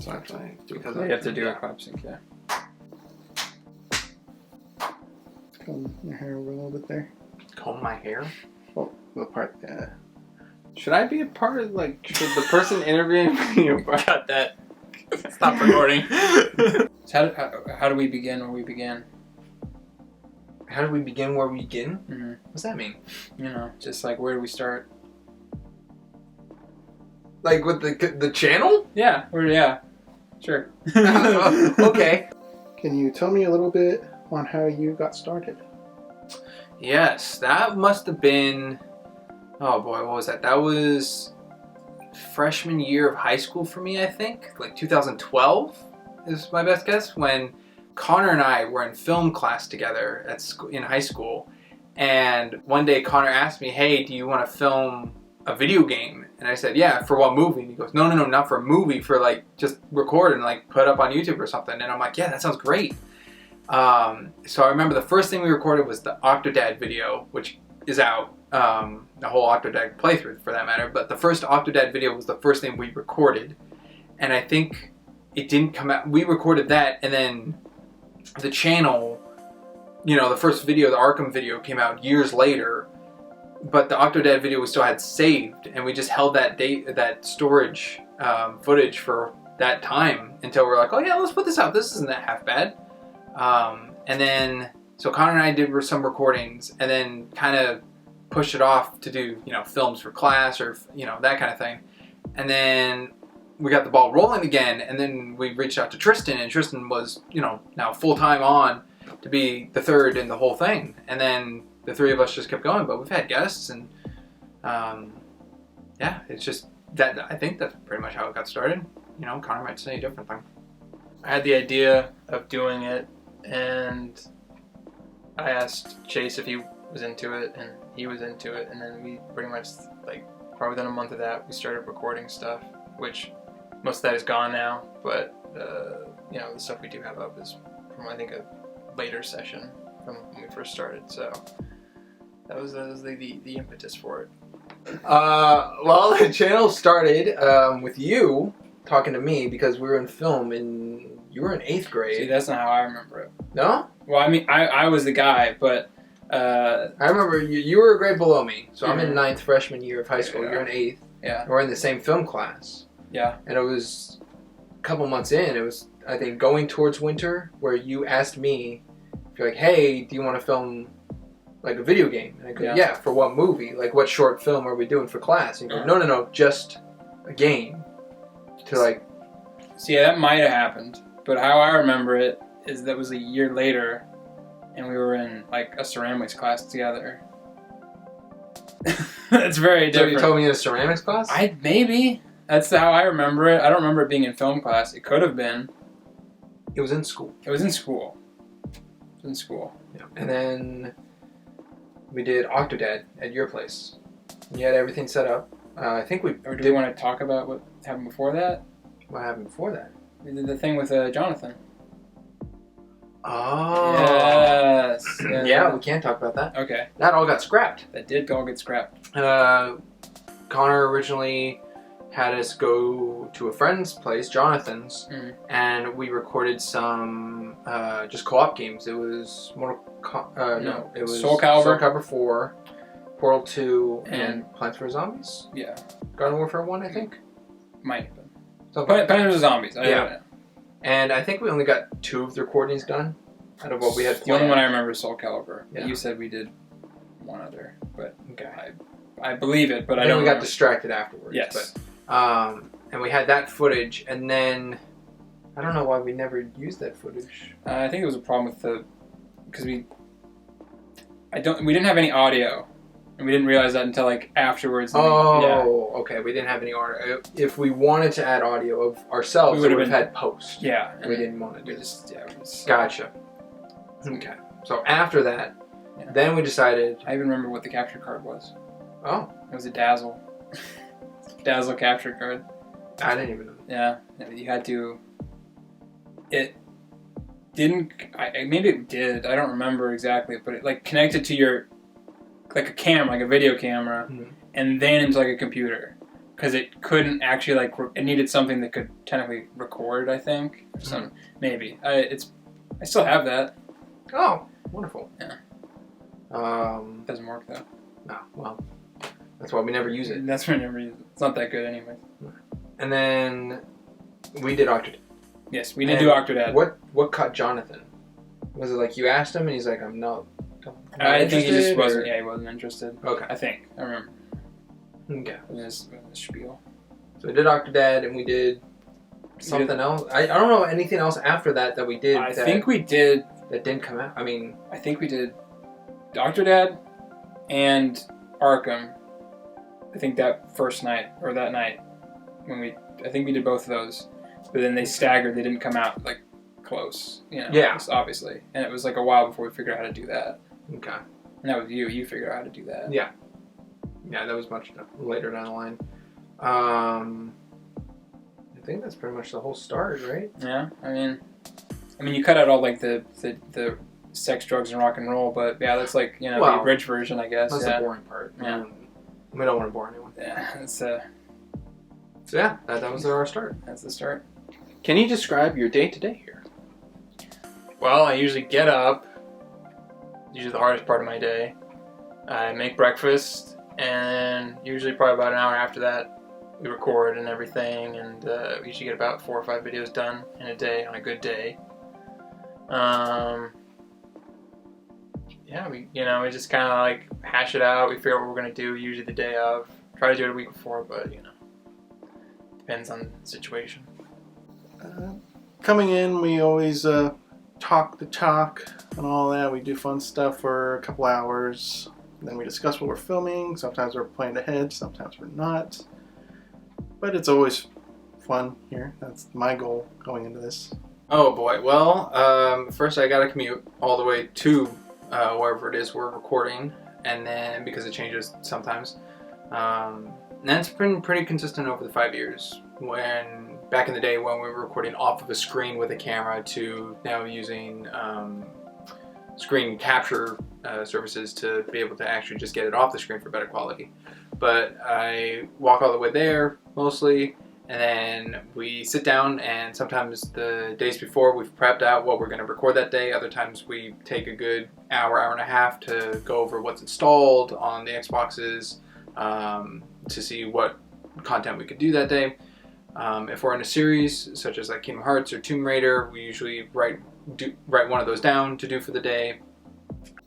That's why I do Because you have to do a clap sync, yeah. Comb your hair over a little bit there. Comb my hair? Oh, the part, Should I be a part of, like, should the person interviewing me be a part? Cut that. Stop recording. So how do we begin where we began? How do we begin where we begin? Mm-hmm. What's that mean? You know, just like where do we start? Like with the channel? Yeah, sure. Okay. Can you tell me a little bit on how you got started? Yes, that must have been... Oh boy, what was that? That was freshman year of high school for me, I think. Like 2012 is my best guess, when Connor and I were in film class together at school, in high school. And one day Connor asked me, hey, do you want to film a video game? And I said, yeah, for what movie? And he goes, no, not for a movie, for like just record and like put up on YouTube or something. And I'm like, yeah, that sounds great. So I remember the first thing we recorded was the Octodad video, which is out. The whole Octodad playthrough for that matter. But the first Octodad video was the first thing we recorded. And I think it didn't come out. We recorded that, and then the channel, you know, the first video, the Arkham video, came out years later. But the Octodad video we still had saved, and we just held that storage footage for that time until we're like, oh yeah, let's put this out. This isn't that half bad. And then, so Connor and I did some recordings, and then kind of pushed it off to do, you know, films for class or, you know, that kind of thing. And then we got the ball rolling again, and then we reached out to Tristan, and Tristan was, you know, now full-time on to be the third in the whole thing. And then the three of us just kept going, but we've had guests, and yeah, it's just that. I think that's pretty much how it got started. You know, Connor might say a different thing. I had the idea of doing it, and I asked Chase if he was into it, and he was into it, and then we pretty much, like, probably within a month of that, we started recording stuff, which most of that is gone now, but you know, the stuff we do have up is from, I think, a later session from when we first started, so that was the impetus for it. Well, the channel started with you talking to me because we were in film, and you were in 8th grade. See, that's not how I remember it. No? Well, I mean, I was the guy, but I remember you were a grade below me, so I'm in 9th freshman year of high school. Yeah. You're in 8th. Yeah. We're in the same film class. Yeah. And it was a couple months in. It was, I think, going towards winter, where you asked me, you're like, hey, do you want to film like a video game? And I go, yeah, for what movie? Like, what short film are we doing for class? And you go, no, just a game. To like... See, yeah, that might have happened, but how I remember it is that was a year later, and we were in like a ceramics class together. That's very different. So you told me in a ceramics class? Maybe. That's how I remember it. I don't remember it being in film class. It could have been. It was in school. It was in school. Yeah. And then we did Octodad at your place. You had everything set up. I think we... Or do we want to talk about what happened before that? What happened before that? We did the thing with Jonathan. Oh. Yes. Yeah, we can't talk about that. Okay. That all got scrapped. That did all get scrapped. Connor originally had us go to a friend's place, Jonathan's, and we recorded some just co-op games. It was it was Soul Calibur 4, Portal 2, and Plants vs. Zombies. Yeah. Garden Warfare 1, I think. Might have been. Something Plants vs. Zombies. I don't know. And I think we only got 2 of the recordings done out of what we had planned. The only one I remember is Soul Calibur. Yeah. You said we did one other, but okay. I believe it, but I then don't we remember. got distracted afterwards. Yes. But, and we had that footage, and then I don't know why we never used that footage. I think it was a problem with because we didn't have any audio, and we didn't realize that until like afterwards. Okay. We didn't have any audio. If we wanted to add audio of ourselves, we would have had post. Yeah. We didn't want to do this. Gotcha. Okay. So after that, then we decided. I even remember what the capture card was. Oh. It was a Dazzle. Dazzle capture card. I didn't even know. Yeah. You had to... It didn't... maybe it did. I don't remember exactly. But it like connected to your... Like a camera, like a video camera. And then into like a computer. because it couldn't actually like it needed something that could technically record. I think maybe I still have that. Oh, wonderful. Yeah. Doesn't work though. No, well, that's why we never use it. That's why I never use it. It's not that good anyway. And then we did Octodad. Yes, we did do Octodad. What caught Jonathan? Was it like you asked him and he's like, I'm not I think he just wasn't. or- Yeah, he wasn't interested. Okay. I think I remember. Okay. His spiel. So we did Octodad and we did something else. I don't know anything else after that we did. I think we did. That didn't come out. I mean, I think we did Octodad and Arkham. I think that first night or that night I think we did both of those, but then they staggered. They didn't come out like close. You know. Yeah. Obviously, and it was like a while before we figured out how to do that. okay. And that was you. You figured out how to do that. Yeah. Yeah, that was much later down the line. I think that's pretty much the whole start, right? Yeah. I mean, you cut out all like the sex, drugs, and rock and roll, but yeah, that's like the abridged version, I guess. That's yeah. the boring part. Yeah. We don't want to bore anyone. Yeah. It's So yeah, that was our start. that's the start. Can you describe your day-to-day here? Well, I usually get up. Usually the hardest part of my day. I make breakfast, and usually probably about an hour after that, we record and everything, and we usually get about 4 or 5 videos done in a day on a good day. Yeah, we just kind of like hash it out. We figure out what we're gonna do usually the day of. Try to do it a week before, but depends on the situation. Coming in, we always talk the talk and all that. We do fun stuff for a couple hours. Then we discuss what we're filming. Sometimes we're planned ahead, sometimes we're not. But it's always fun here. That's my goal going into this. Oh boy. Well, first I gotta commute all the way to wherever it is we're recording, and then because it changes sometimes. And it's been pretty consistent over the 5 years. When back in the day when we were recording off of a screen with a camera to now using screen capture services to be able to actually just get it off the screen for better quality. But I walk all the way there mostly, and then we sit down, and sometimes the days before we've prepped out what we're going to record that day. Other times we take a good hour and a half to go over what's installed on the Xboxes to see what content we could do that day. If we're in a series such as like Kingdom Hearts or Tomb Raider, we usually write one of those down to do for the day.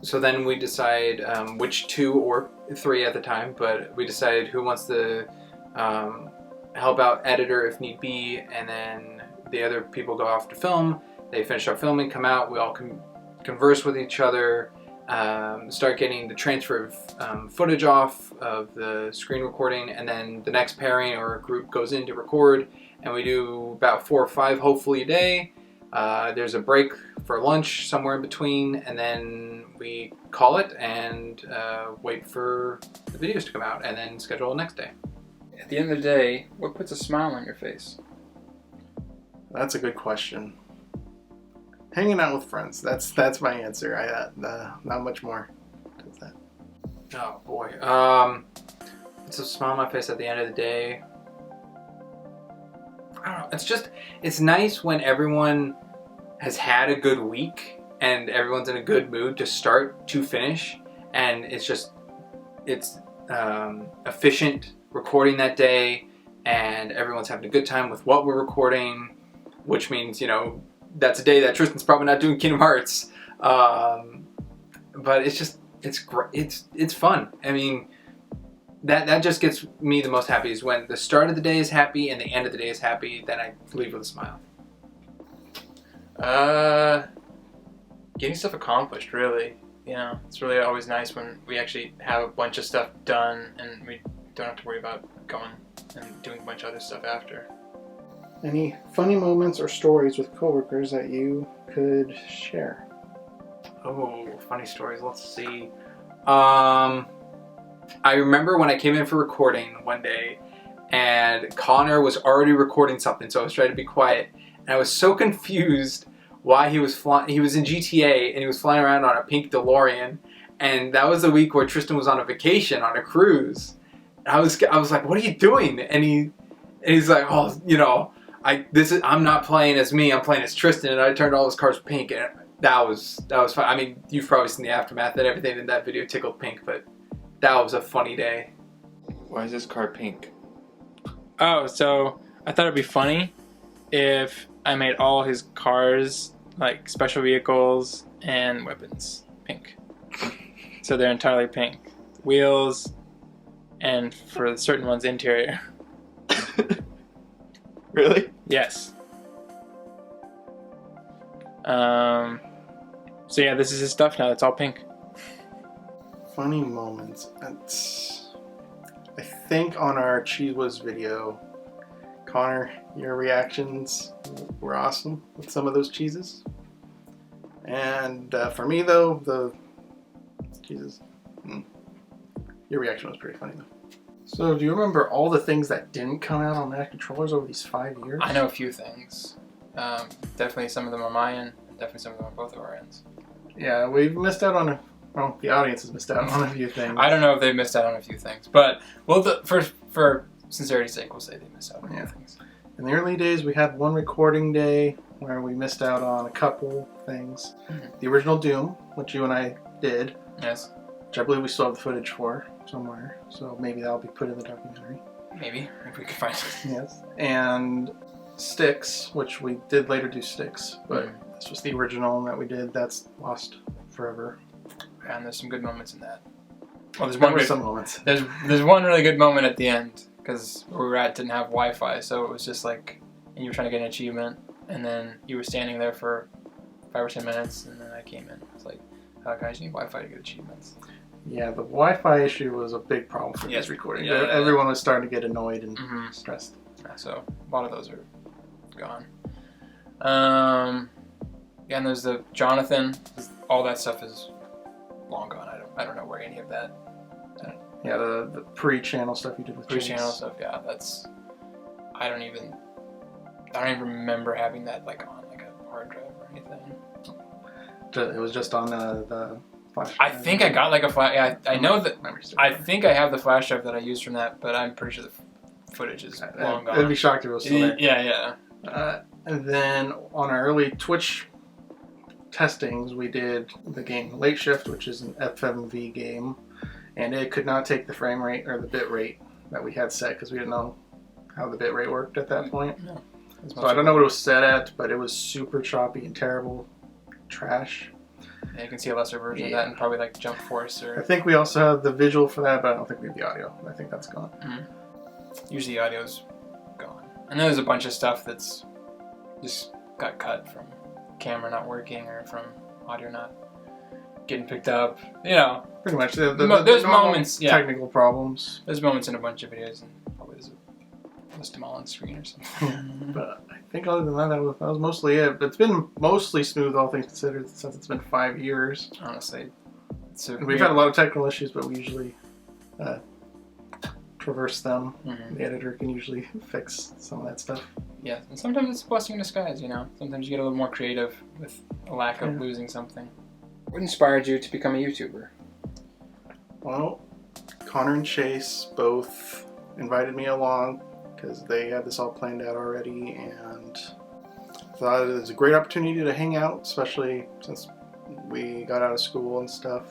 So then we decide which 2 or 3 at the time, but we decide who wants to help out editor if need be, and then the other people go off to film. They finish up filming, come out, we all converse with each other, start getting the transfer of footage off of the screen recording, and then the next pairing or group goes in to record, and we do about 4 or 5 hopefully a day. There's a break for lunch somewhere in between, and then we call it and wait for the videos to come out, and then schedule the next day. At the end of the day, what puts a smile on your face? That's a good question. Hanging out with friends. That's my answer. Not much more. Does that. Oh boy. It's a smile on my face at the end of the day. I don't know. It's nice when everyone has had a good week and everyone's in a good mood to start to finish, and it's efficient recording that day, and everyone's having a good time with what we're recording, which means that's a day that Tristan's probably not doing Kingdom Hearts, but it's great. It's fun. I mean, that just gets me the most happy is when the start of the day is happy and the end of the day is happy. Then I leave with a smile. Getting stuff accomplished, really. It's really always nice when we actually have a bunch of stuff done and we don't have to worry about going and doing a bunch of other stuff after. Any funny moments or stories with coworkers that you could share? Oh, funny stories. Let's see. I remember when I came in for recording one day, and Connor was already recording something, so I was trying to be quiet, and I was so confused why he was flying. He was in GTA, and he was flying around on a pink DeLorean, and that was the week where Tristan was on a vacation on a cruise, I was like, what are you doing? And he's like, oh, you know, I'm not playing as me, I'm playing as Tristan, and I turned all his cars pink, and that was fun. I mean, you've probably seen the aftermath and everything in that video tickled pink, but that was a funny day. Why is this car pink? Oh, so I thought it'd be funny if I made all his cars, like special vehicles and weapons, pink. So they're entirely pink. Wheels, and for certain ones, interior. Really? Yes. So yeah, this is his stuff now. It's all pink. Funny moments. I think on our Cheese Whiz video, Connor, your reactions were awesome with some of those cheeses. And for me though, the cheeses, your reaction was pretty funny though. So do you remember all the things that didn't come out on Mac controllers over these 5 years? I know a few things. Definitely some of them on my end, and definitely some of them on both of our ends. Yeah, we've missed out on well, the audience has missed out on a few things. I don't know if they missed out on a few things, but for sincerity's sake, we'll say they missed out on a few things. In the early days, we had one recording day where we missed out on a couple things. Mm-hmm. The original Doom, which you and I did, Yes, which I believe we still have the footage for somewhere, so maybe that'll be put in the documentary. maybe, if we could find it. Yes. And Sticks, which we did later do Sticks, but this was the original that we did. That's lost forever. And there's some good moments in that. Well, There were some moments. There's one really good moment at the end, because where we were at didn't have Wi-Fi, so it was just like, and you were trying to get an achievement, and then you were standing there for 5 or 10 minutes, and then I came in. I was like, oh, guys, you need Wi-Fi to get achievements. Yeah, the Wi-Fi issue was a big problem for these recordings. Yeah. Everyone was starting to get annoyed and stressed. Yeah, so a lot of those are gone. Yeah, and there's the Jonathan. All that stuff is long gone. I don't know where any of that. Yeah, the pre-channel stuff you did with Pre-channel James. stuff. Yeah, that's. I don't even remember having that like on like a hard drive or anything. It was just on the flash. I think I got like a flash. Yeah, I know that. Memory stick. I think I have the flash drive that I used from that, but I'm pretty sure the footage is long gone. I'd be shocked if it was still there. Yeah. And then on our early Twitch testings, we did the game Late Shift, which is an FMV game, and it could not take the frame rate or the bit rate that we had set because we didn't know how the bit rate worked at that point. No. So I don't know what it was set at, but it was super choppy and terrible trash. Yeah, you can see a lesser version of that and probably like Jump Force I or. think we also have the visual for that, but I don't think we have the audio. I think that's gone. Usually the audio's gone. And then there's a bunch of stuff that's just got cut from camera not working or from audio not getting picked up. You know, Pretty much. There's normal moments, yeah. technical problems. there's moments in a bunch of videos, and probably there's a list them all on screen or something. But I think other than that, that was mostly it. But it's been mostly smooth, all things considered, since it's been 5 years. Honestly, And we've had a lot of technical issues, but we usually traverse them. Mhm. The editor can usually fix some of that stuff. Yeah, and sometimes it's a blessing in disguise. You know, sometimes you get a little more creative with a lack of Yeah. losing something. What inspired you to become a YouTuber? Well, Connor and Chase both invited me along because they had this all planned out already, and thought it was a great opportunity to hang out, especially since we got out of school and stuff.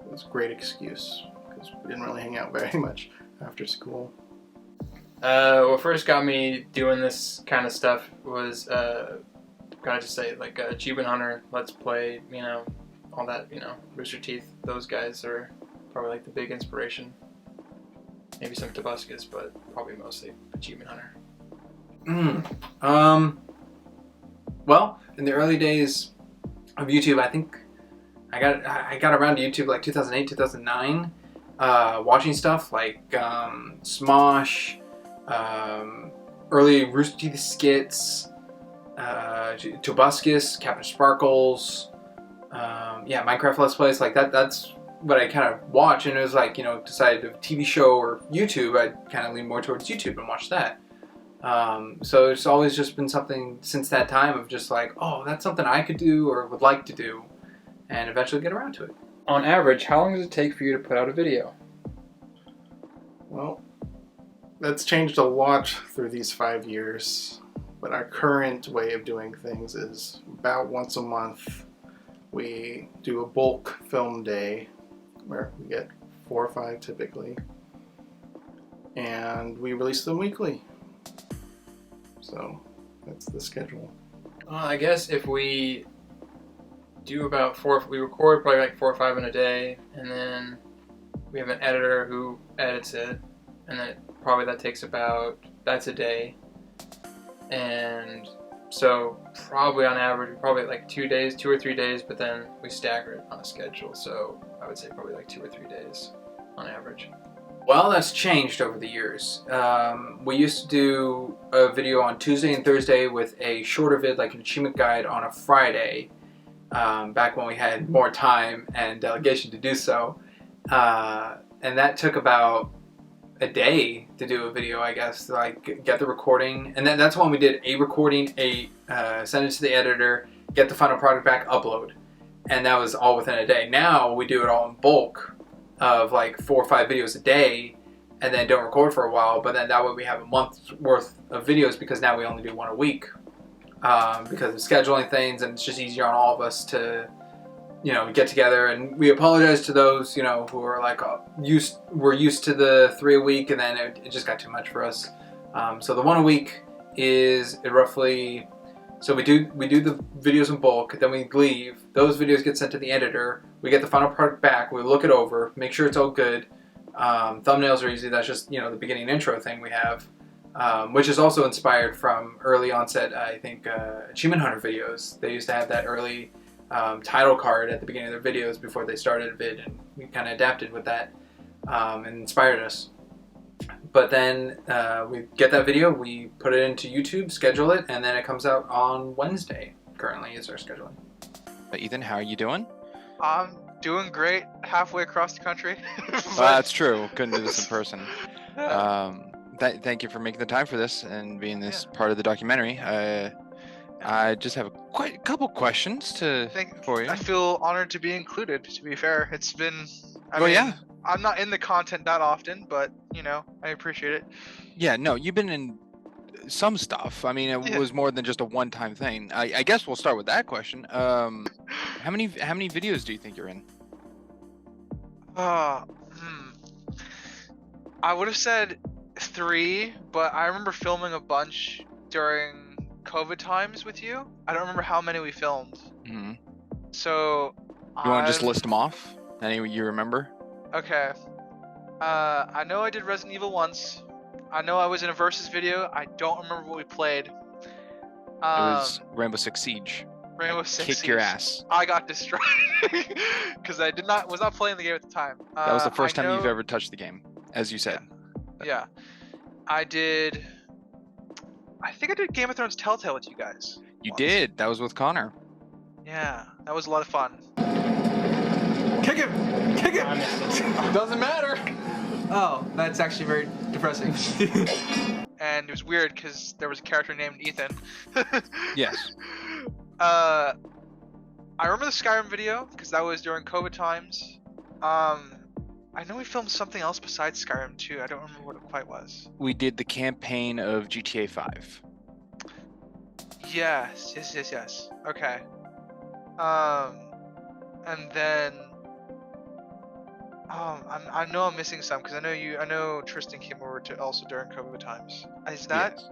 It was a great excuse because we didn't really hang out very much after school. What first got me doing this kind of stuff was, gotta just say, like Achievement Hunter, Let's Play, you know, all that, you know, Rooster Teeth. Those guys are probably like the big inspiration. Maybe some Tobuscus, but probably mostly Achievement Hunter. Well, in the early days of YouTube, I think I got around to YouTube like 2008, 2009, watching stuff like Smosh, early Rooster Teeth skits, Tobuscus, Captain Sparkles, Minecraft Let's Plays, like that. That's what I kind of watch, and it was like, you know, decided a TV show or YouTube, I'd kind of lean more towards YouTube and watch that. So it's always just been something since that time of just like, oh, that's something I could do or would like to do, and eventually get around to it. On average, how long does it take for you to put out a video? Well, that's changed a lot through these 5 years. But our current way of doing things is about once a month we do a bulk film day where we get 4 or 5 typically. And we release them weekly. So that's the schedule. I guess if we do about 4, we record probably like 4 or 5 in a day, and then we have an editor who edits it, and then probably that's a day. And so probably on average, probably like 2 or 3 days, but then we stagger it on a schedule. So I would say probably like 2 or 3 days on average. Well, that's changed over the years. We used to do a video on Tuesday and Thursday with a shorter vid, like an achievement guide, on a Friday, back when we had more time and delegation to do so. And that took about a day to do a video, I guess, to like get the recording. And then that's when we did a recording, send it to the editor, get the final product back, upload. And that was all within a day. Now we do it all in bulk of like 4 or 5 videos a day, and then don't record for a while, but then that way we have a month's worth of videos, because now we only do 1 a week, because of scheduling things, and it's just easier on all of us to, get together. And we apologize to those, who are like we're used to the 3 a week, and then it just got too much for us. So the 1 a week is roughly, so we do the videos in bulk, then we leave, those videos get sent to the editor, we get the final product back, we look it over, make sure it's all good. Thumbnails are easy, that's just, the beginning intro thing we have, which is also inspired from early onset, I think, Achievement Hunter videos. They used to have that early title card at the beginning of their videos before they started a vid, and we kind of adapted with that, and inspired us. But then we get that video, we put it into YouTube, schedule it, and then it comes out on Wednesday. Currently is our scheduling. Ethan, how are you doing? I'm doing great. Halfway across the country. That's true. Couldn't do this in person. Thank you for making the time for this and being this part of the documentary. I just have a couple questions for you. I feel honored to be included, to be fair. It's been... Yeah. I'm not in the content that often, but, I appreciate it. Yeah, no, you've been in some stuff. I mean, it was more than just a one-time thing. I guess we'll start with that question. How many videos do you think you're in? I would have said 3, but I remember filming a bunch during COVID times with you. I don't remember how many we filmed. Mm-hmm. So you want to just list them off? Any you remember? Okay. I know I did Resident Evil once. I know I was in a Versus video. I don't remember what we played. It was Rainbow Six Siege. Rainbow Six Kick Siege. your ass. I got destroyed because I was not playing the game at the time. That was the first time you've ever touched the game, as you said. Yeah. I think I did Game of Thrones Telltale with you guys. You did. That was with Connor. Yeah, that was a lot of fun. Kick him! Kick him! Doesn't matter. Oh, that's actually very depressing. And it was weird because there was a character named Ethan. Yes. I remember the Skyrim video because that was during COVID times. I know we filmed something else besides Skyrim too. I don't remember what it quite was. We did the campaign of GTA 5. Yes. Okay. And then I know I'm missing some because I know Tristan came over to also during COVID times. Is that? Yes.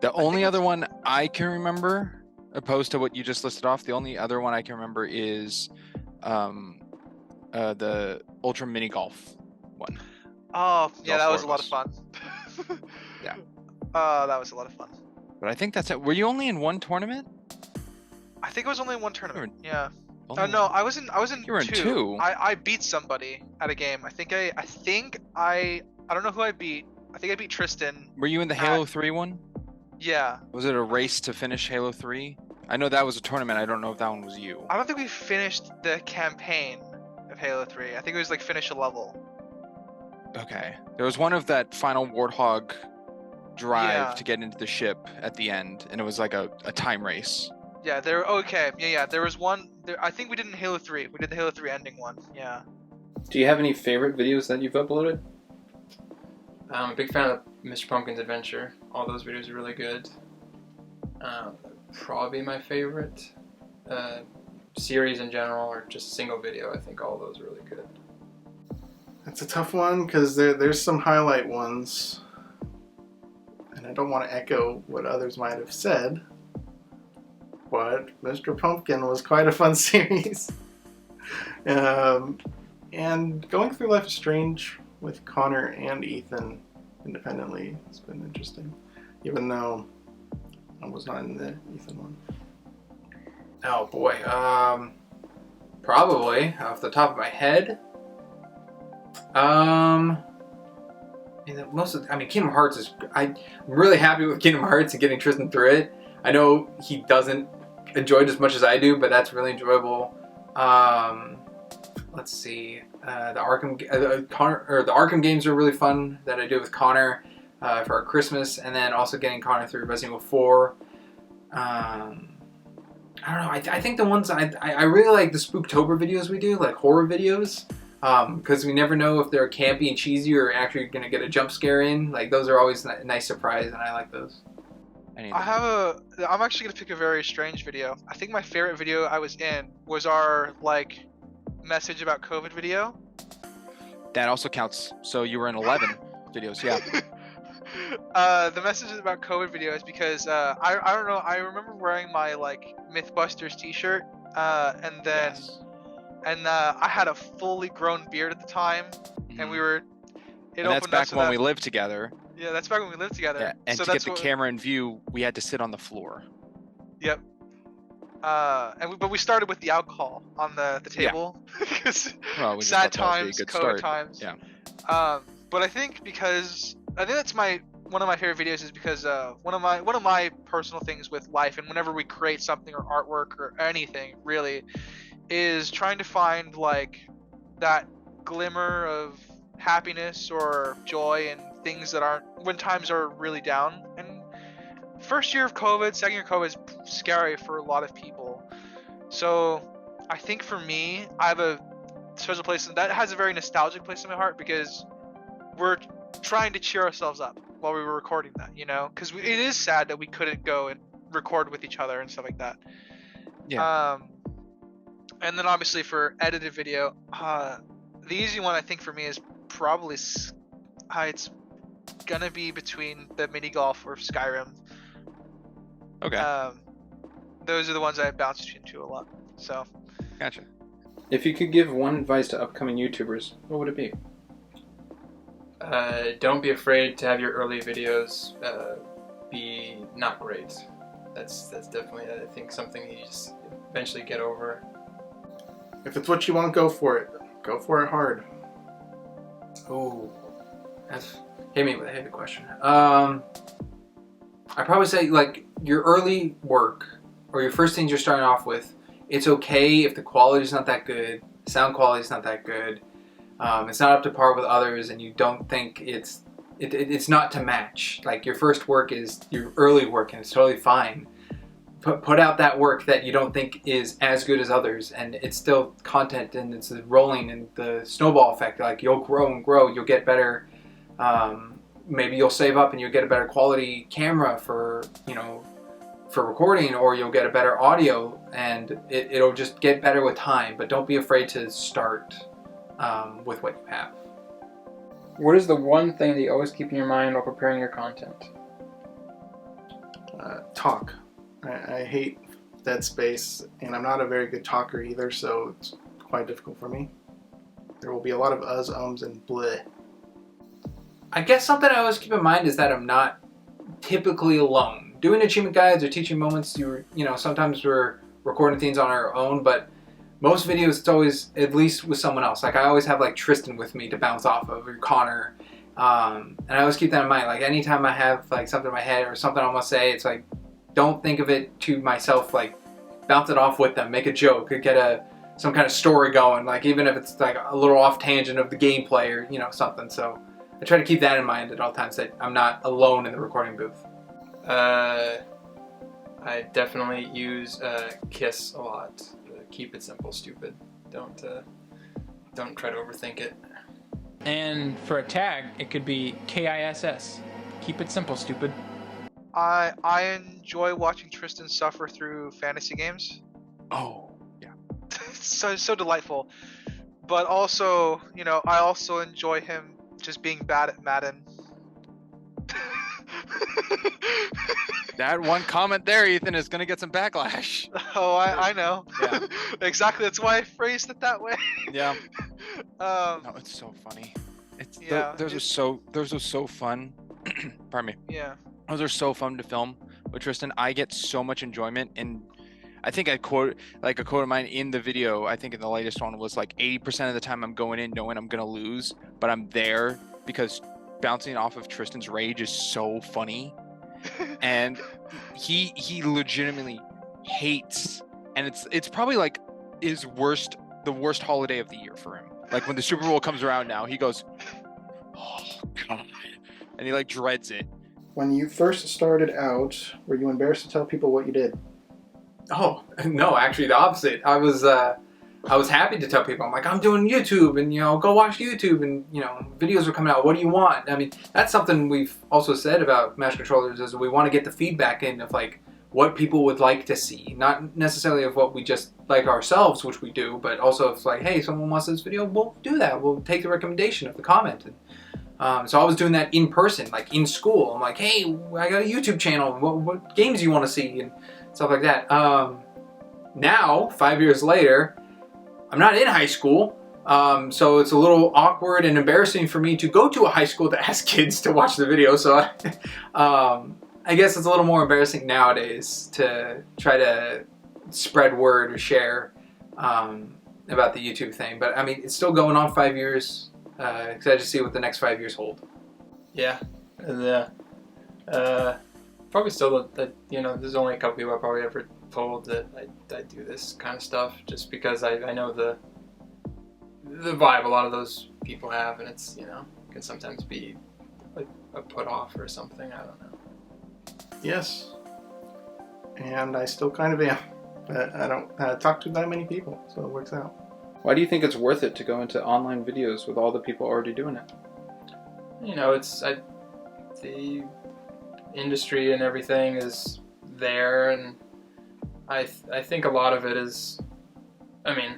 The only other one I can remember, opposed to what you just listed off, the only other one I can remember is the Ultra Mini Golf one. Oh, yeah, that was a lot us. of fun. Yeah. That was a lot of fun. But I think that's it. Were you only in one tournament? I think it was only one tournament. Yeah. Only No, I was in You were in two. I beat somebody at a game. I don't know who I beat. I think I beat Tristan. Were you in the Halo 3 one? Yeah. Was it a race to finish Halo 3? I know that was a tournament. I don't know if that one was you. I don't think we finished the campaign of Halo 3. I think it was like finish a level. Okay. There was one of that final Warthog drive Yeah. to get into the ship at the end, and it was like a time race. Yeah, there was one. I think we did in Halo 3. We did the Halo 3 ending one. Yeah. Do you have any favorite videos that you've uploaded? I'm a big fan of Mr. Pumpkin's Adventure. All those videos are really good. Probably my favorite series in general, or just single video. I think all those are really good. It's a tough one because there's some highlight ones, and I don't want to echo what others might have said, but Mr. Pumpkin was quite a fun series. And going through Life is Strange with Connor and Ethan independently has been interesting, even though I was not in the Ethan one. Oh boy. Probably off the top of my head. Kingdom Hearts is. I'm really happy with Kingdom Hearts and getting Tristan through it. I know he doesn't enjoy it as much as I do, but that's really enjoyable. Let's see. The Arkham games are really fun that I do with Connor for our Christmas, and then also getting Connor through Resident Evil 4. I don't know. I think the ones I really like the Spooktober videos we do, like horror videos, because we never know if they're campy and cheesy or actually gonna get a jump scare in. Like those are always a nice surprise, and I like those. I'm actually gonna pick a very strange video. I think my favorite video I was in was our message about COVID video. That also counts. So you were in 11 videos, yeah. The message about COVID video is because I don't know. I remember wearing my MythBusters T-shirt, and then Yes. I had a fully grown beard at the time, and we were. And that's back when we lived together. Yeah, that's back when we lived together. Yeah, and so to get the camera in view, we had to sit on the floor. Yep. But we started with the alcohol on the table. Well, we just sad thought that would be a times, good COVID start. times. Yeah. But I think that's one of my favorite videos is because one of my personal things with life, and whenever we create something or artwork or anything really, is trying to find that glimmer of happiness or joy and things that aren't when times are really down. And first year of COVID, second year of COVID is scary for a lot of people. So I think for me, I have a special place, and that has a very nostalgic place in my heart because we're trying to cheer ourselves up while we were recording that, because it is sad that we couldn't go and record with each other and stuff like that. Yeah. And then obviously for edited video, the easy one I think for me is probably it's gonna be between the mini golf or Skyrim. Okay. Those are the ones I bounce between two a lot. So. Gotcha. If you could give one advice to upcoming YouTubers, what would it be? Don't be afraid to have your early videos be not great. That's definitely, I think, something you just eventually get over. If it's what you want, go for it. Go for it hard. Oh, that's hit me with a heavy question. I'd probably say your early work or your first things you're starting off with. It's okay if the quality's not that good, sound quality's not that good. It's not up to par with others, and you don't think it's not to match. Your first work is your early work, and it's totally fine. Put out that work that you don't think is as good as others, and it's still content, and it's rolling, and the snowball effect. You'll grow and grow, you'll get better. Maybe you'll save up and you'll get a better quality camera for recording, or you'll get a better audio, and it'll just get better with time. But don't be afraid to start with what you have. What is the one thing that you always keep in your mind while preparing your content? Talk. I hate dead space, and I'm not a very good talker either, so it's quite difficult for me. There will be a lot of uhs, ums, and bleh. I guess something I always keep in mind is that I'm not typically alone. Doing achievement guides or teaching moments, sometimes we're recording things on our own, but most videos it's always at least with someone else. I always have Tristan with me to bounce off of, or Connor, and I always keep that in mind. Anytime I have something in my head or something I want to say, it's don't think of it to myself. Bounce it off with them, make a joke, get some kind of story going. Even if it's a little off tangent of the gameplay or something. So I try to keep that in mind at all times, that I'm not alone in the recording booth. I definitely use KISS a lot. Keep it simple, stupid. Don't try to overthink it. And for a tag, it could be KISS. Keep it simple, stupid. I enjoy watching Tristan suffer through fantasy games. Oh, yeah. It's so delightful. But also, you know, I also enjoy him just being bad at Madden. That one comment there, Ethan, is gonna get some backlash. Oh, I know. Yeah. Exactly. That's why I phrased it that way. Yeah. Um, No, it's so funny. It's Yeah, those are so fun. Pardon me. yeah. Those are so fun to film with Tristan. I get so much enjoyment, and I think a quote of mine in the video, I think in the latest one, was like 80% of the time I'm going in knowing I'm gonna lose, but I'm there because bouncing off of Tristan's rage is so funny. And he legitimately hates, and it's probably like the worst holiday of the year for him. Like when the Super Bowl comes around now, he goes, "Oh God," and he like dreads it. When you first started out, were you embarrassed to tell people what you did? Oh, no, actually the opposite. I was happy to tell people. I'm like, I'm doing YouTube, and, you know, go watch YouTube, and, you know, videos are coming out. What do you want? I mean, that's something we've also said about Mash Controllers, is we want to get the feedback in of, like, what people would like to see. Not necessarily of what we just like ourselves, which we do, but also if, like, hey, someone wants this video, we'll do that. We'll take the recommendation of the comment. So I was doing that in person, like in school. I'm like, hey, I got a YouTube channel. What games do you want to see? And stuff like that. Now, 5 years later, I'm not in high school. So it's a little awkward and embarrassing for me to go to a high school to ask kids to watch the video. So I guess it's a little more embarrassing nowadays to try to spread word or share about the YouTube thing. But I mean, it's still going on 5 years. Excited to see what the next 5 years hold. Yeah. Probably still that, you know, there's only a couple people I probably ever told that I do this kind of stuff, just because I know the vibe a lot of those people have, and it's, you know, can sometimes be like a put off or something. I don't know. Yes. And I still kind of am. But I don't talk to that many people, so it works out. Why do you think it's worth it to go into online videos with all the people already doing it? You know, the industry and everything is there, and I think a lot of it is, I mean,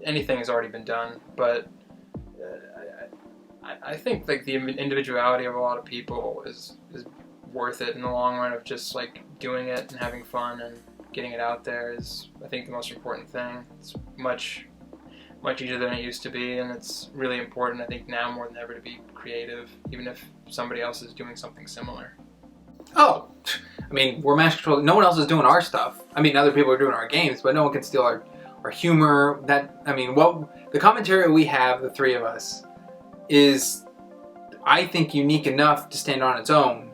anything has already been done, but I think like the individuality of a lot of people is worth it in the long run, of just like doing it and having fun and getting it out there is, I think, the most important thing. It's much easier than it used to be, and it's really important, I think, now more than ever, to be creative, even if somebody else is doing something similar. Oh, I mean, we're Mash Controllers. No one else is doing our stuff. I mean, other people are doing our games, but no one can steal our humor. The commentary we have, the three of us, is, I think, unique enough to stand on its own.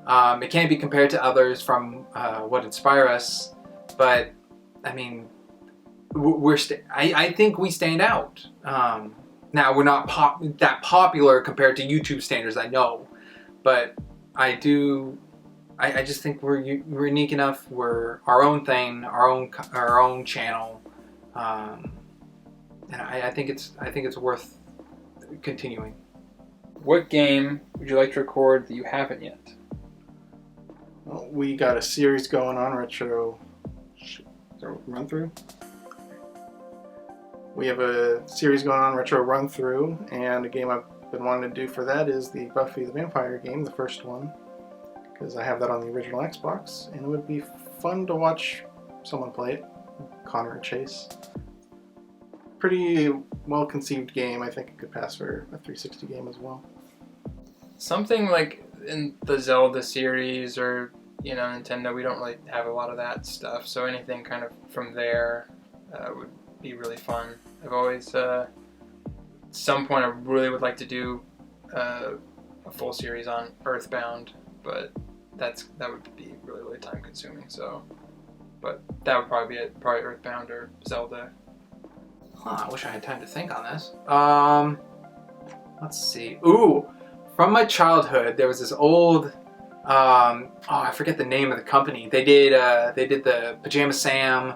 It can't be compared to others from what inspire us, but I mean, I think we stand out. Now, we're not that popular compared to YouTube standards, I know, but I just think we're unique enough. We're our own thing, our own channel, and I think it's worth continuing. What game would you like to record that you haven't yet? Well, we got a series going on, retro. Run through. We have a series going on, retro run through, and a game I've been wanting to do for that is the Buffy the Vampire game, the first one, because I have that on the original Xbox, and it would be fun to watch someone play it, Connor and Chase. Pretty well conceived game. I think it could pass for a 360 game as well. Something like in the Zelda series, or, you know, Nintendo, we don't really have a lot of that stuff, so anything kind of from there would be really fun. I've always, at some point, I really would like to do a full series on Earthbound, but that would be really time consuming. So, but that would probably be it. Probably Earthbound or Zelda. I wish I had time to think on this. Let's see. Ooh, from my childhood, there was this old. I forget the name of the company. They did the Pajama Sam,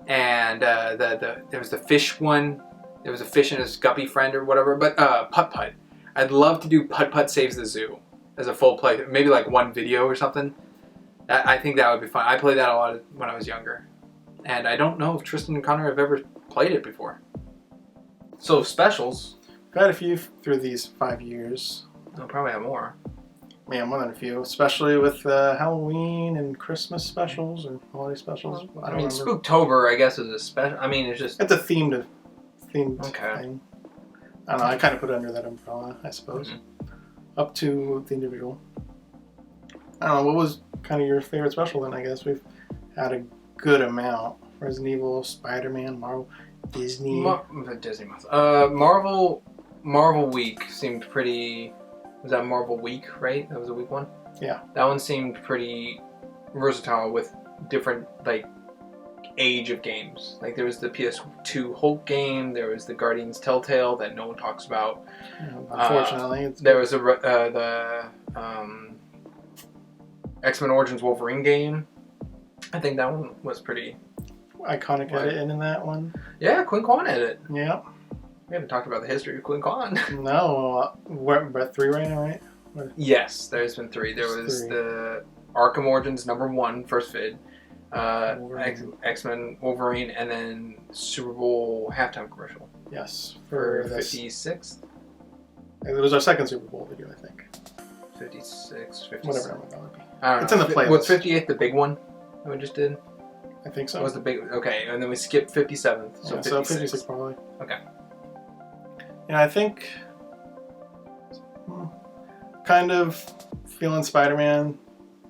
and there was the fish one. There was a fish and his guppy friend or whatever. But Putt Putt. I'd love to do Putt Putt Saves the Zoo as a full play, maybe like one video or something. I think that would be fun. I played that a lot when I was younger, and I don't know if Tristan and Connor have ever played it before. So specials, I've had a few through these 5 years. I'll probably have more. Yeah, more than a few, especially with Halloween and Christmas specials or holiday specials. I don't mean, remember. Spooktober, I guess, is a special. I mean, it's just It's a themed Okay. thing. I don't know. I kind of put it under that umbrella, I suppose. Up to the individual. I don't know. What was kind of your favorite special then? I guess we've had a good amount. Resident Evil, Spider-Man, Marvel, Disney. Disney month. Marvel Week seemed pretty. Was that Marvel Week, right? That was a week one? Yeah. That one seemed pretty versatile with different, like, age of games. Like, there was the PS2 Hulk game, there was the Guardians Telltale that no one talks about. Unfortunately. There was the X-Men Origins Wolverine game. I think that one was pretty... iconic edit in that one. Yeah, Quinn Kwan edit. Yeah. We haven't talked about the history of Quinn Kwan. No, we're at 3 right now, right? Yes, there's been 3. There was 3. the Arkham Origins #1 first vid, X-Men Wolverine, and then Super Bowl halftime commercial Yes, for this. 56th, It was our second Super Bowl video, I think. 56, 57. Whatever number that would be. I don't It's know. in the playlist. Was 58 the big one that we just did? I think so. That was the big. Okay, and then we skipped 57th, so Yeah, 56. so 56 probably. Okay. Yeah, I think kind of feeling Spider-Man.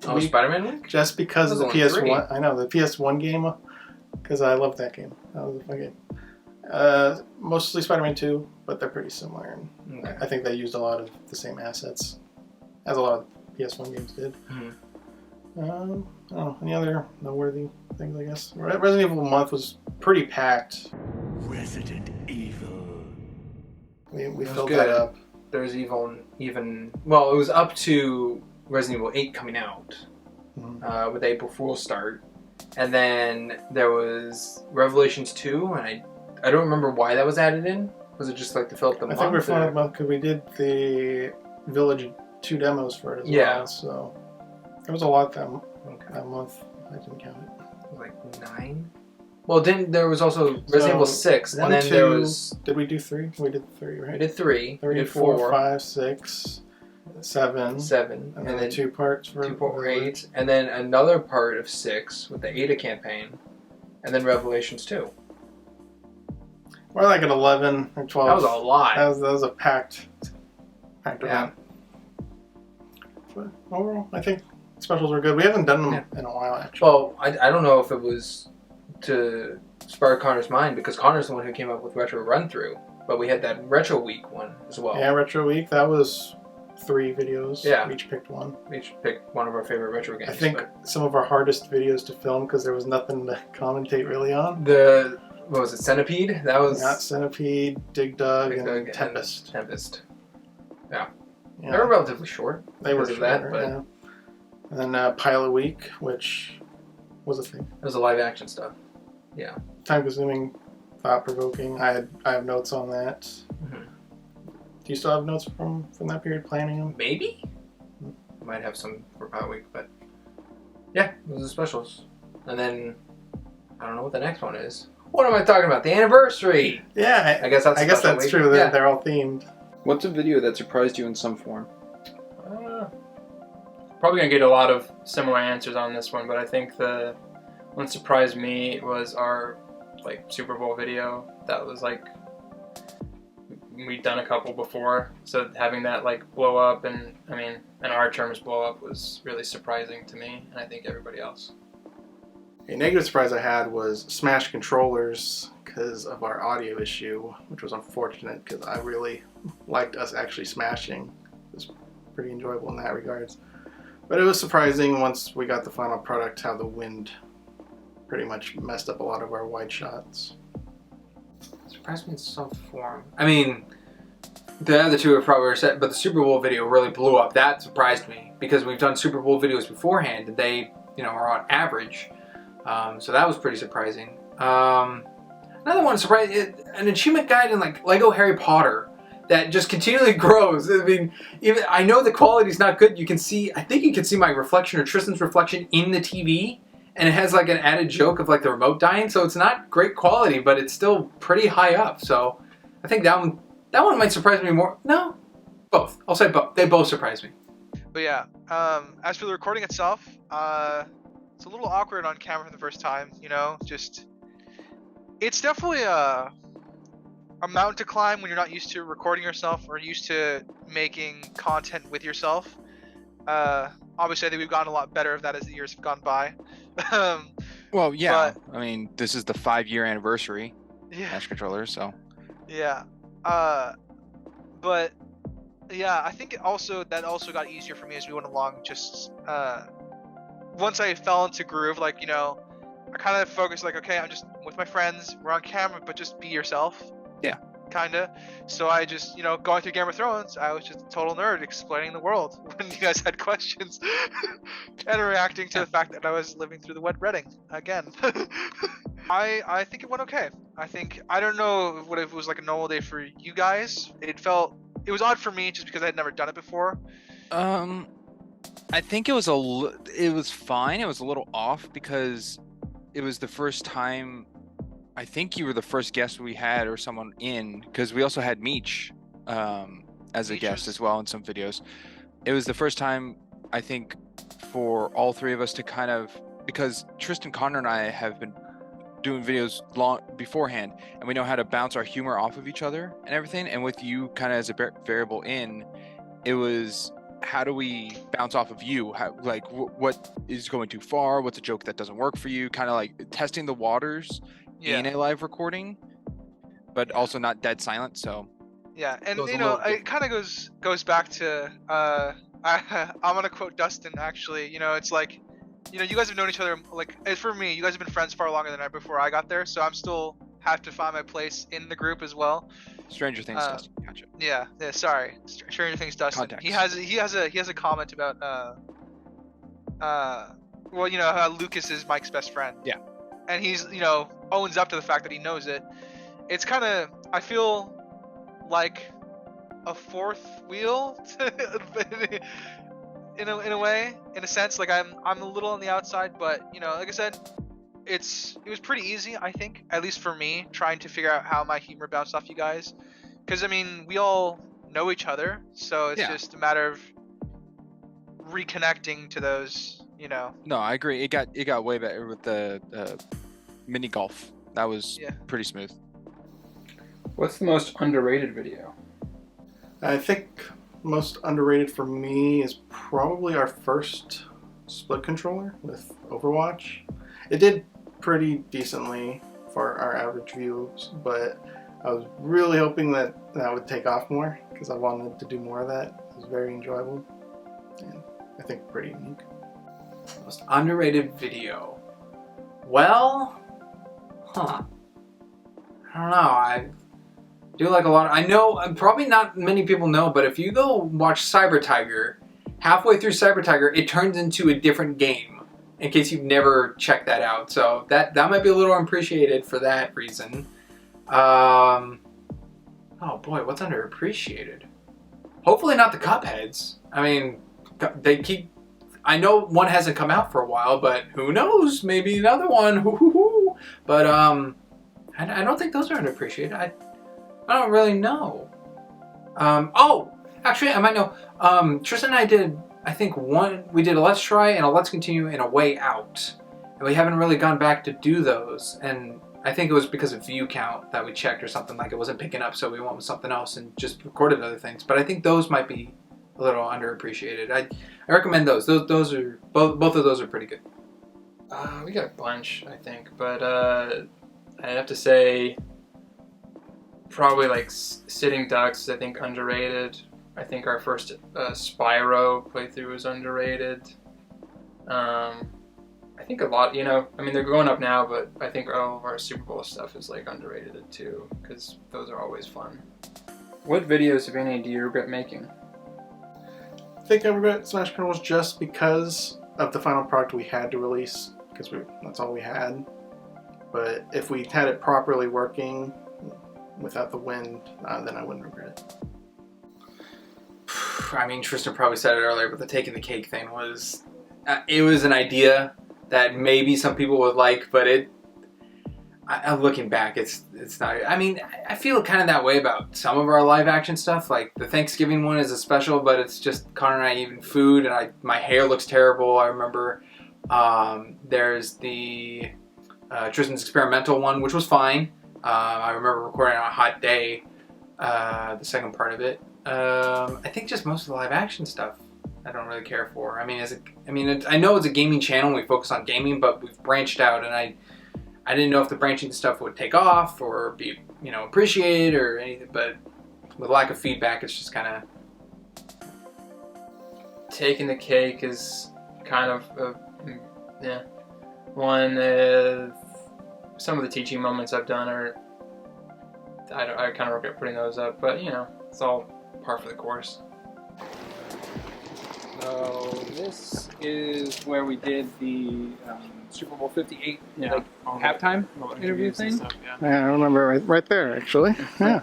Oh, Spider-Man week? Just because of the That was only PS1. I know, the PS1 game, because I love that game. That was a fun game. Mostly Spider-Man 2, but they're pretty similar. And Okay. I think they used a lot of the same assets as a lot of PS1 games did. Mhm. I don't know, any other noteworthy things, I guess? Resident Evil month was pretty packed. Resident Evil. We It was filled good. that up. There's even well, it was up to Resident Evil 8 coming out with the April Fool's start, and then there was Revelations 2, and I don't remember why that was added in. Was it just like to fill up the month? I think we're filling up month because we did the Village 2 demos for it as well. So there was a lot that month. I didn't count it. Like 9. Well, then there was also Resident Evil 6, and then there was. Did we do 3? We did 3, right? We did 3. 3, we did 4, 4, 5, 6, 7. 7, And then 2 parts for 2.8, and then another part of 6 with the Ada campaign, and then Revelations 2. We're like at 11 or 12. That was a lot. That was a packed Yeah. event. But overall, I think specials were good. We haven't done them in a while, actually. Well, I don't know if it was to spur Connor's mind, because Connor's the one who came up with Retro Run Through, but we had that Retro Week one as well. Yeah, Retro Week, that was 3 videos. Yeah. We each picked one. We each picked one of our favorite retro games. I think but some of our hardest videos to film because there was nothing to commentate really on. what was it, Centipede? That was Not Centipede, Dig Dug, Dig and Dug and Tempest. Tempest. Yeah. They were relatively short. They were because of that, shorter, but yeah. And then Pilot Week, which was a thing. it was a live action stuff. Yeah. Time consuming, thought provoking. I have notes on that. Mhm. Do you still have notes from that period planning them? Maybe? Might have some for Pilot Week, but yeah, those are the specials. And then I don't know what the next one is. What am I talking about? The anniversary! Yeah, I guess that's special week. true. Yeah. They're all themed. What's a video that surprised you in some form? Probably gonna get a lot of similar answers on this one, but I think the one that surprised me was our Super Bowl video. That was we'd done a couple before, so having that blow up, and I mean in our terms blow up, was really surprising to me, and I think everybody else. A negative surprise I had was Smash controllers because of our audio issue, which was unfortunate because I really liked us actually smashing. It was pretty enjoyable in that regards. But it was surprising once we got the final product how the wind pretty much messed up a lot of our wide shots. Surprised me in some form. I mean, the other two are probably set, but the Super Bowl video really blew up. That surprised me because we've done Super Bowl videos beforehand, and they, are on average. So that was pretty surprising. Another one surprised, an achievement guide in Lego Harry Potter that just continually grows. I mean, even I know the quality's not good. You can see, I think you can see my reflection or Tristan's reflection in the TV, and it has like an added joke of like the remote dying. So it's not great quality, but it's still pretty high up. So I think that one might surprise me more. No, both. I'll say both. They both surprise me. But yeah, as for the recording itself, it's a little awkward on camera for the first time. You know, just it's definitely a mountain to climb when you're not used to recording yourself or used to making content with yourself. Obviously, I think we've gotten a lot better at that as the years have gone by. Well, yeah. But- I mean, this is the 5-year anniversary. Yeah. Smash controllers, so. Yeah. But yeah, I think that also got easier for me as we went along. Just once I fell into groove, like, you know, I kind of focused like, okay, I'm just with my friends, we're on camera, but just be yourself. Yeah. Kinda. So I just, you know, going through Game of Thrones, I was just a total nerd explaining the world when you guys had questions and reacting to the fact that I was living through the wet wedding again. I think it went okay. I don't know what if it was like a normal day for you guys. It was odd for me just because I had never done it before. I think it was fine. It was a little off because it was the first time. I think you were the first guest we had or someone in, because we also had Meech as a guest as well in some videos. It was the first time, I think, for all three of us to kind of, because Tristan, Connor, and I have been doing videos long beforehand, and we know how to bounce our humor off of each other and everything. And with you kind of as a variable in, it was, how do we bounce off of you? How, like, what is going too far? What's a joke that doesn't work for you? Kind of like testing the waters in a live recording, but also not dead silent. So yeah, and you know, it kind of goes back to I'm gonna quote Dustin actually. You know, it's like, you know, you guys have known each other, like, as for me, you guys have been friends far longer than I before I got there, so I'm still have to find my place in the group as well. Stranger Things, Dustin. Gotcha. Yeah, sorry, Stranger Things, Dustin. Context. He has a comment about well, you know, how Lucas is Mike's best friend. Yeah. And he's, you know, owns up to the fact that he knows it. It's kind of, I feel like a fourth wheel in a way, in a sense. Like I'm a little on the outside, but you know, like I said, it was pretty easy, I think, at least for me, trying to figure out how my humor bounced off you guys. Because I mean, we all know each other, so it's just a matter of reconnecting to those, you know. No, I agree. It got way better with the mini golf. That was pretty smooth. What's the most underrated video? I think most underrated for me is probably our first split controller with Overwatch. It did pretty decently for our average views, but I was really hoping that would take off more because I wanted to do more of that. It was very enjoyable and I think pretty unique. Most underrated video. Well, I don't know. I do like a lot. I know probably not many people know, but if you go watch Cyber Tiger, halfway through Cyber Tiger, it turns into a different game. In case you've never checked that out, so that might be a little appreciated for that reason. Oh boy, what's underappreciated? Hopefully not the Cupheads. I mean, they keep. I know one hasn't come out for a while, but who knows? Maybe another one. But I don't think those are underappreciated. I don't really know. Oh, actually, I might know. Tristan and I did, I think we did a Let's Try and a Let's Continue and a Way Out. And we haven't really gone back to do those. And I think it was because of view count that we checked or something, like it wasn't picking up, so we went with something else and just recorded other things. But I think those might be a little underappreciated. I recommend those. Those are both of those are pretty good. We got a bunch, I think, but I'd have to say probably like Sitting Ducks, I think underrated. I think our first Spyro playthrough was underrated. I think a lot, you know, I mean, they're going up now, but I think all of our Super Bowl stuff is like underrated too, because those are always fun. What videos, if any, do you regret making? I think I regret Smash Controllers just because of the final product we had to release, because that's all we had. But if we had it properly working without the wind, then I wouldn't regret it. I mean, Tristan probably said it earlier, but the taking the cake thing was, it was an idea that maybe some people would like, but I'm looking back, it's not. I mean, I feel kind of that way about some of our live action stuff. Like the Thanksgiving one is a special, but it's just Connor and I eating food, and my hair looks terrible. I remember there's the Tristan's experimental one, which was fine. I remember recording on a hot day, the second part of it. I think just most of the live action stuff I don't really care for. I mean, I know it's a gaming channel and we focus on gaming, but we've branched out, and I didn't know if the branching stuff would take off or be, appreciated or anything, but with lack of feedback, it's just kind of... Taking the cake is kind of, one, some of the teaching moments I've done are, I kind of regret putting those up, but, it's all par for the course. So this is where we did the Super Bowl 58 halftime interview thing. Yeah, I remember right there, actually. Yeah.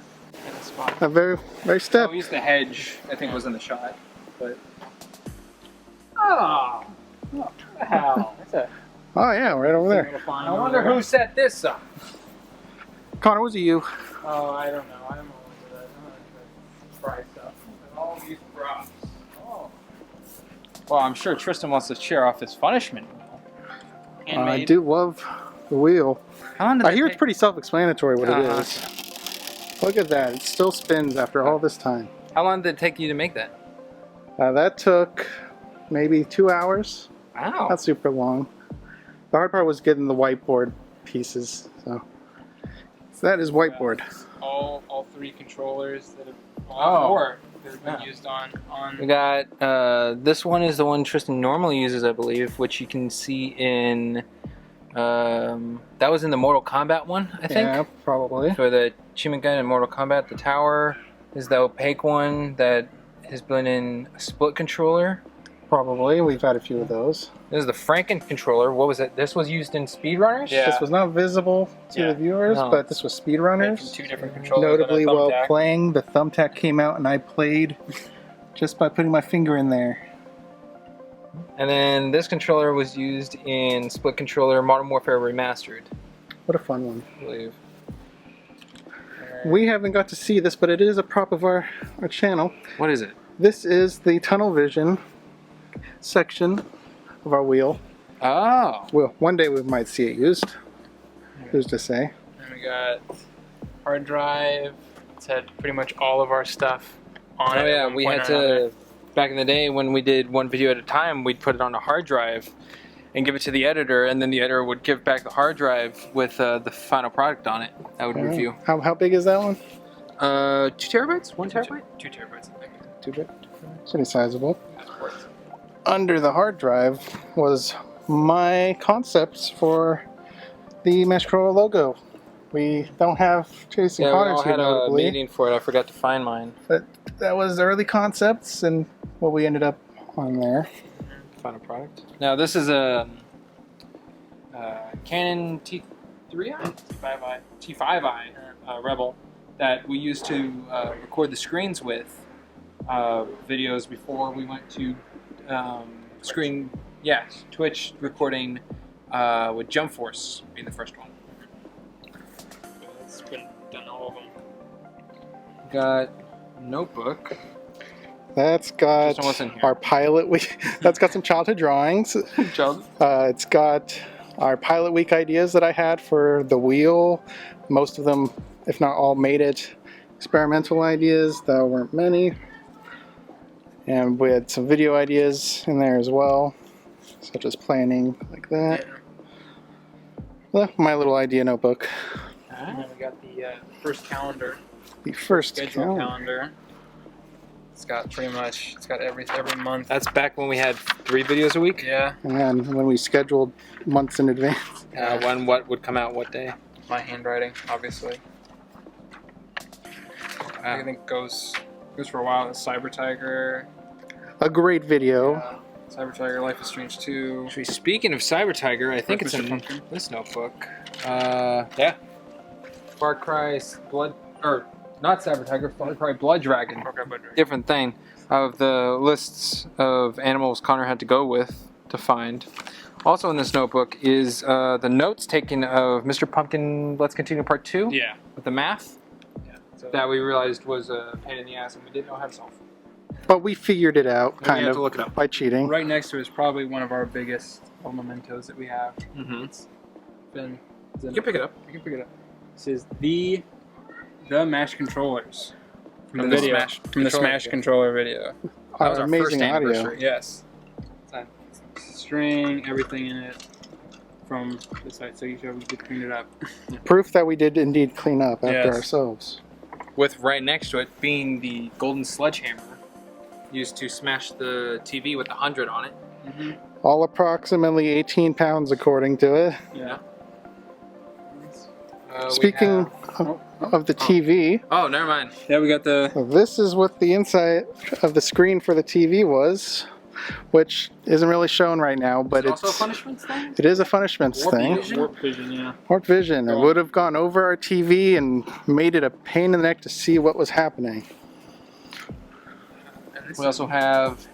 A very step. We used the hedge, I think was in the shot. But what the hell? Oh yeah, right over there. I wonder who set this up. Connor, was it you? Oh, I don't know. I'm over that. I'm not gonna fry stuff. All these props. Oh. Well, I'm sure Tristan wants to share off his punishment. I do love the wheel. I hear it's pretty self-explanatory what it is. Look at that. It still spins after all this time. How long did it take you to make that? That took maybe 2 hours. Wow. Not super long. The hard part was getting the whiteboard pieces. So that is whiteboard. All three controllers that have four that have been used on. We got this one is the one Tristan normally uses, I believe, which you can see in that was in the Mortal Kombat one, I think. Yeah, probably. For the achievement gun in Mortal Kombat, the tower is the opaque one that has been in a split controller. Probably. We've had a few of those. This is the Franken controller. What was it? This was used in speedrunners? Yeah. This was not visible to the viewers, but this was speedrunners. From two different controllers. Notably while playing, the thumbtack came out and I played just by putting my finger in there. And then this controller was used in split controller Modern Warfare Remastered. What a fun one. I believe. We haven't got to see this, but it is a prop of our channel. What is it? This is the tunnel vision section of our wheel. Oh. Well, one day we might see it used. Who's to say? And we got hard drive. It's had pretty much all of our stuff on it. Oh yeah, we had to, back in the day when we did one video at a time, we'd put it on a hard drive and give it to the editor, and then the editor would give back the hard drive with the final product on it. I would review. How big is that one? 2 terabytes? 1 terabyte? 2 terabytes, I think. 2 bit. Pretty sizable. Under the hard drive was my concepts for the Meshcrow logo. We don't have Chase and Connor's here, notably. We had a meeting for it. I forgot to find mine. But that was early concepts and what we ended up on there. Final product. Now this is a Canon T3i? T5i Rebel that we used to record the screens with videos before we went to Twitch recording with Jump Force being the first one. It's been done all of them. Got notebook. That's got our pilot week. That's got some childhood drawings. It's got our pilot week ideas that I had for the wheel. Most of them, if not all, made it. Experimental ideas. There weren't many. And we had some video ideas in there as well, such as planning, like that. Well, my little idea notebook. And then we got the first calendar. The first schedule calendar. It's got pretty much, it's got every month. That's back when we had 3 videos a week? Yeah. And when we scheduled months in advance. When what would come out what day? My handwriting, obviously. Everything goes for a while. Cyber Tiger. A great video. Cyber Tiger, Life is Strange 2. Actually, speaking of Cyber Tiger, I think it's in this notebook. Yeah. Far Cry not Saber Tiger, probably Blood Dragon. Different thing. Of the lists of animals Connor had to go with to find. Also in this notebook is the notes taken of Mr. Pumpkin Let's Continue Part 2. Yeah. With the math. Yeah. So, That we realized was a pain in the ass and we didn't know how to solve. But we figured it out, We kind had of, to look it up. by cheating. right next to it is probably one of our biggest mementos that we have. Mm-hmm. It's been. You can pick it up. You can pick it up. This is the Mesh controllers from the video. Smash From the controller Smash video. controller video. That was our amazing first audio. anniversary. Yes. String, everything in it from the site, so you should we could clean it up. Proof that we did indeed clean up after Yes. ourselves. With right next to it being the golden sledgehammer used to smash the TV with 100 on it. Mm-hmm. All approximately 18 pounds, according to it. Yeah. Speaking of the TV, Oh, never mind. Yeah, we got the. this is what the inside of the screen for the TV was, which isn't really shown right now, but also a punishment thing? it is a punishments Warp thing. vision? Warp vision, yeah. Warp vision. It would have gone over our TV and made it a pain in the neck to see what was happening. We also have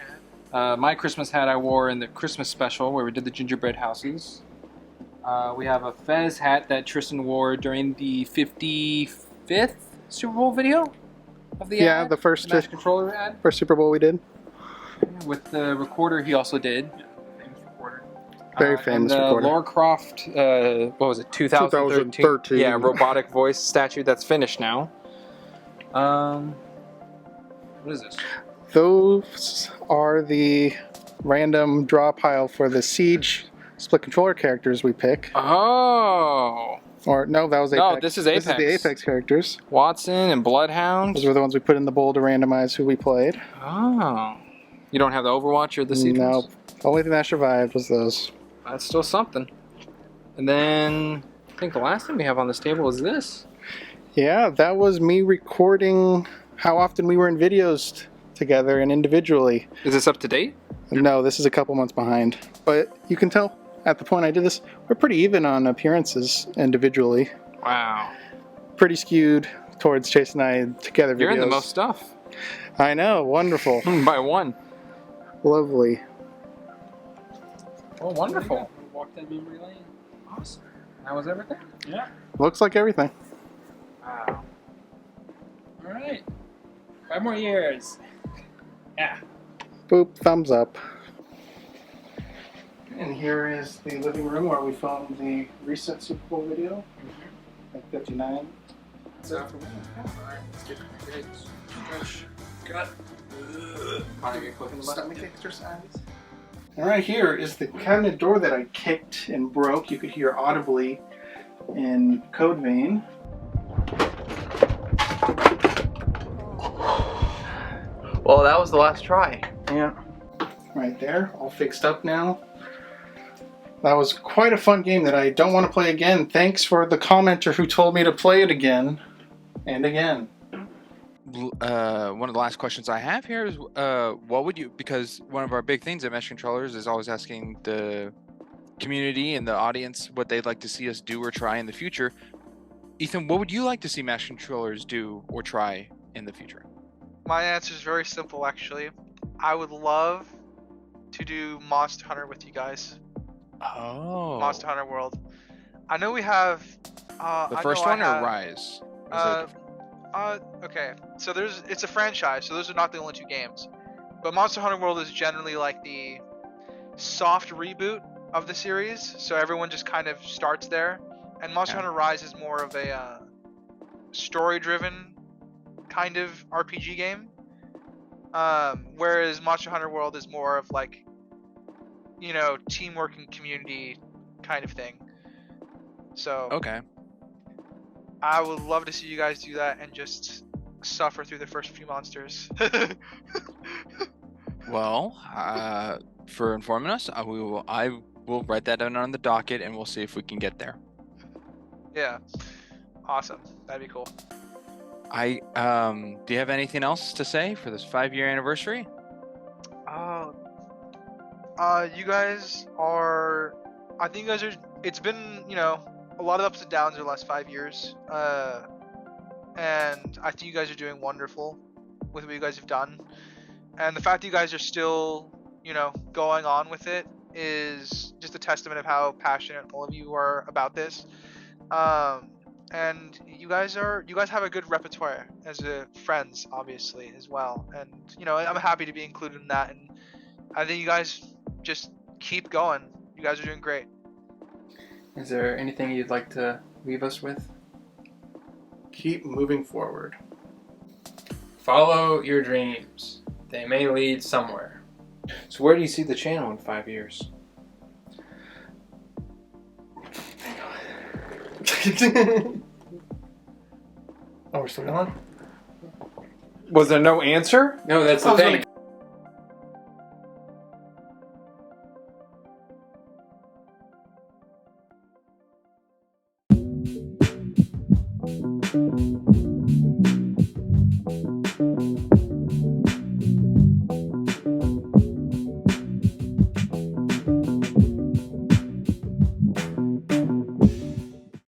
my Christmas hat I wore in the Christmas special where we did the gingerbread houses. We have a Fez hat that Tristan wore during the 55th Super Bowl video of the ad. The first Smash controller ad. first Super Bowl we did. With the recorder he also did. Famous recorder. Very famous and the recorder. Lara Croft, what was it, 2013? 2013. Yeah, robotic voice statue that's finished now. What is this? Those are the random draw pile for the Siege split controller characters we pick. Oh! Or no, that was Apex. No, this is This is the Apex. Apex characters. Watson and Bloodhound. Those were the ones we put in the bowl to randomize who we played. Oh. You don't have the Overwatch or the Siege No, ones? the only thing that survived was those. That's still something. And then I think the last thing we have on this table is this. Yeah, that was me recording how often we were in videos together and individually. Is this up to date? No, this is a couple months behind. But you can tell at the point I did this, we're pretty even on appearances individually. Wow. Pretty skewed towards Chase and I together videos. You're in the most stuff. I know, wonderful. By one. Lovely. Oh, wonderful. Walk that memory lane. Awesome. That was everything? Yeah. Looks like everything. Wow. All right. 5 more years. Yeah. Boop, thumbs up. And here is the living room where we filmed the recent Super Bowl video at 59. So, alright, let's get a stretch. Cut. Stomach exercise. And right here is the cabinet door that I kicked and broke. You could hear audibly in Code Vein. Well, that was the last try. Yeah. Right there, all fixed up now. That was quite a fun game that I don't want to play again. Thanks for the commenter who told me to play it again and again. One of the last questions I have here is, what would you, because one of our big things at Mesh Controllers is always asking the community and the audience what they'd like to see us do or try in the future. Ethan, what would you like to see Mesh Controllers do or try in the future? My answer is very simple, actually. I would love to do Monster Hunter with you guys. Oh. Monster Hunter World. I know we have. The first one or Rise? Okay. So it's a franchise, so those are not the only 2 games. But Monster Hunter World is generally like the soft reboot of the series, so everyone just kind of starts there. And Monster Hunter Rise is more of a story-driven kind of RPG game. Whereas Monster Hunter World is more of like, you know, teamwork and community kind of thing. So Okay. I would love to see you guys do that and just suffer through the first few monsters. Well, for informing us, I will write that down on the docket and we'll see if we can get there. Yeah. Awesome. That'd be cool. Do you have anything else to say for this 5-year anniversary? You guys are. I think you guys are. It's been, you know, a lot of ups and downs in the last 5 years. and I think you guys are doing wonderful with what you guys have done. And the fact that you guys are still, going on with it is just a testament of how passionate all of you are about this. And you guys have a good repertoire as friends, obviously, as well. And I'm happy to be included in that. And I think you guys just keep going. You guys are doing great. Is there anything you'd like to leave us with? Keep moving forward. Follow your dreams. They may lead somewhere. So where do you see the channel in 5 years? Oh, we're still going? Was there no answer? No, that's the I was thing. gonna